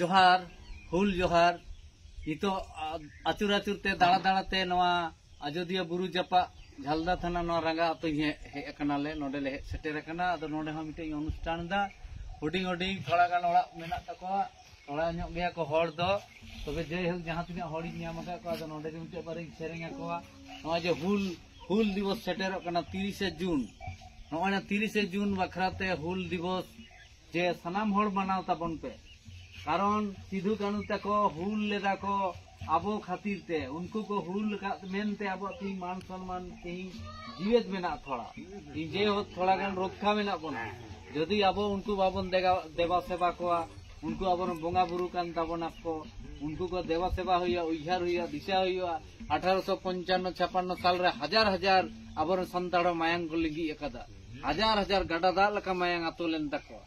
जोहार हुल जोहार नितो आचुर आचुरते दाड़ा दाड़ाते नवा अयोध्या बुरु जापा झालदा थाना नवा रंगा तो हेज अकनाले नोडेले हेज सेटेर अकना अदो नोडे हो मिटे अनुष्ठान दा हुडिंग हुडिंग थोड़ा गान ओड़ा मेना तकोआ थोड़ा ᱧᱚᱜ गया को हर दो तबे जे हल जहां तिना हड़ी ᱧᱟᱢ ᱟᱠᱟ को अदो नोडे मिटे बारे सेरेंग अकोआ नवा जे हुल दिवस सेटेर अकना 30 जून नोना 30 जून बखराते हुल दिवस जे सनाम हर मनाव ताबन पे कारण सिधु कानू तको हुल लेदा को आबो खातिर ते उनको को हुल मेनते आबो ती मान सम्मान ती जीवित मेना थोड़ा ती जे हो थोड़ा गान रक्षा मेना बना यदि आबो उनको बाबन देवा सेवा को उनको आबो बोंगा बुरु कान ताबना को उनको को देवा सेवा होया उइहार होया दिशा होया 1855 56 साल रे हजार हजार आबो संताड़ मायांग को लिगी एकदा हजार हजार गाडा दा लका मायांग आतोलेन तको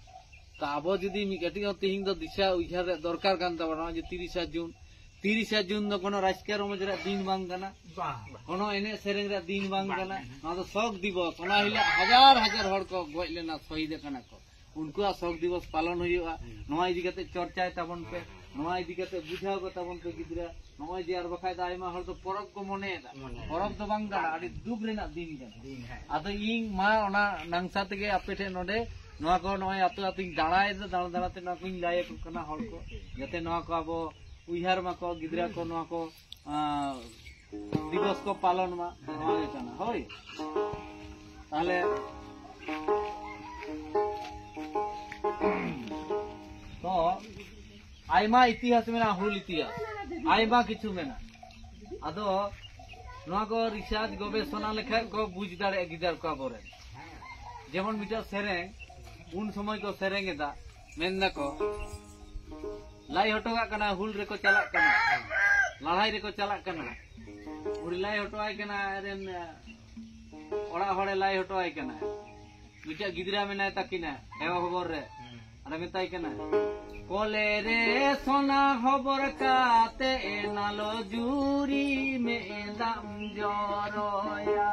तो अब जुदी कटी तीन दिशा उइहार दरकार जे 30 जून दो कोनो राजकीय रमज दिन बांग कना कोनो एने सेरेंग रे दिन बांग कना ना तो शोक दिवस ओना हिला हजार हजार हड़ को गoj लेना शहीद कना को उनको शोक दिवस पालन हुआ नवा इदी कते चर्चा ताबन पे नवा इदी कते बुझाव को ताबन पे गिदरा नवा जे आर बखाय आयमा हड़ तो परब को मने परब तो बांग कना आडी दुख रेना दिन कना आदो इन मा ओना नंगसा तगे अपेठे नोडे नवा को नवा आतो आतो दाड़ाय दाड़ा दाड़ाते नवा को लाय को कना हड़ को जते नवा को अब उइहार मा को गिदरा को नवा को दिवस को पालन मा नवा कना होय ताले तो आयमा इतिहास मेना हुल इतिहास आयमा किछु मेना आदो नवा को रिसर्च गवेषणा लेखा को बुझ दाड़े गिदर को बोरे जेमन मिटा सेरेंग उन समय को सेरेंगेदा मेनदा को लाई हटोगा कना हुल रेको चलाक कना लड़ाई रेको चलाक कना उड़ी लाई हटोआय कना रेन ओड़ा हड़े लाई हटोआय कना मिटा गिदरा मेना ताकिना हेवा खबर रे अरे मेताय कना कोले रे सोना खबर काते नालो जुरी में दाम जरोया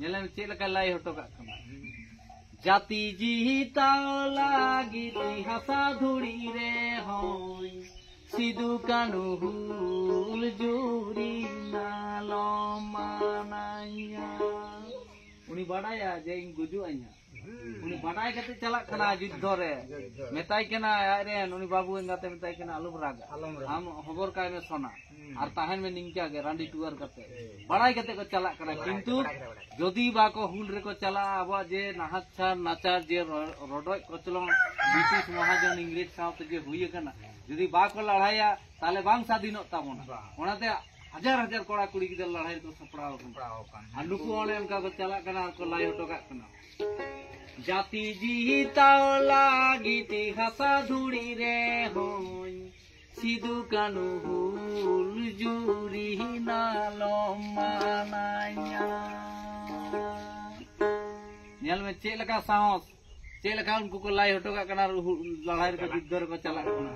नेला में चेलका लाई हटोगा कना जाति जीता लागी हासा धुड़ी रे होई सिधु कानू हुल जुरी नालो मानाया उनी बाडाया जे इन गुजु आइना उनी बाडाय कते चला कना युद्ध रे मेताय कना अरे उनी बाबू एंगाते मेताय कना आलम राग हम खबर काय में सोना और ताहन में निंका गे रांडी टुअर करते बाडाय कते को चला कना किंतु जदि बाको हुल रे को चला आबा जे नाहचार नाचार जे रोडय कचलो ब्रिटिश महाजन इंग्लिश साउथ जे हुई कना जदि बाको लड़ाया ताले बांग स्वाधीनो ताबोना ओनाते हजार हजार कोड़ा कुड़ी गिदर लड़ाई को सपड़ाव कान अनुकु ओने उनका को चला कना को लाई हटोगा कना जाति जीता लागी ती हासा धुड़ी रे होई सिधु कानू हुल जुरी नालो मानाया नेल में चेलका साहस चेलका उनको को लाई हटोगा कना लड़ाई को युद्ध को चला कना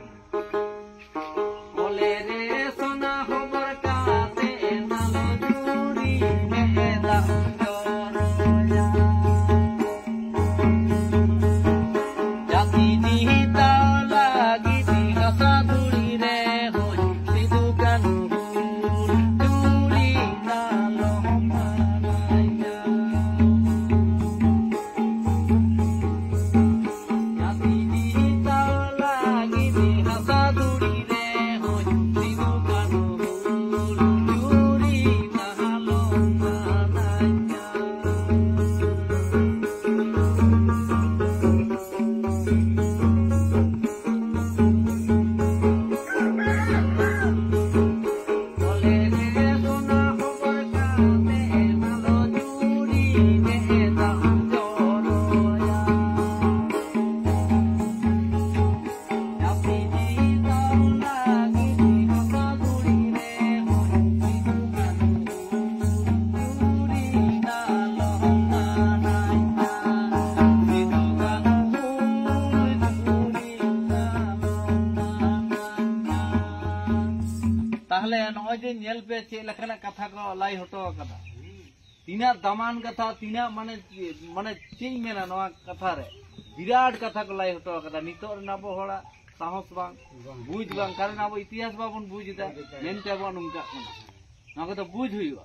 बोले रे सोना खबर काते नालो जुरी में दाम जरोया जाति जीता लागी ती हासा धुड़ी रे होई सिधु कानू हुल जुरी नालो मानाया जाति जीता लागी ती हासा धुड़ी रे होई सिधु कानू हुल जुरी नालो मानाया बोले रे सोना खबर काते नालो जुरी में दाम जरोया जाति जीता लागी ती हासा धुड़ी रे होई सिधु कानू जुरी नालो मानाया सिधु कानू हुल जुरी नालो मानाया ताहले नय जे नेल पे चे लखना कथा को लाई हटो कथा तीना दमान कथा तीना माने माने चेई मेना नवा कथा रे बिराट कथा को लाई हटो कदा नितो अब हड़ा साहस बांग बुझ बांग कारण अब इतिहास बाबन बुझ दा मेनते अब नुंका ना को तो बुझ हुईवा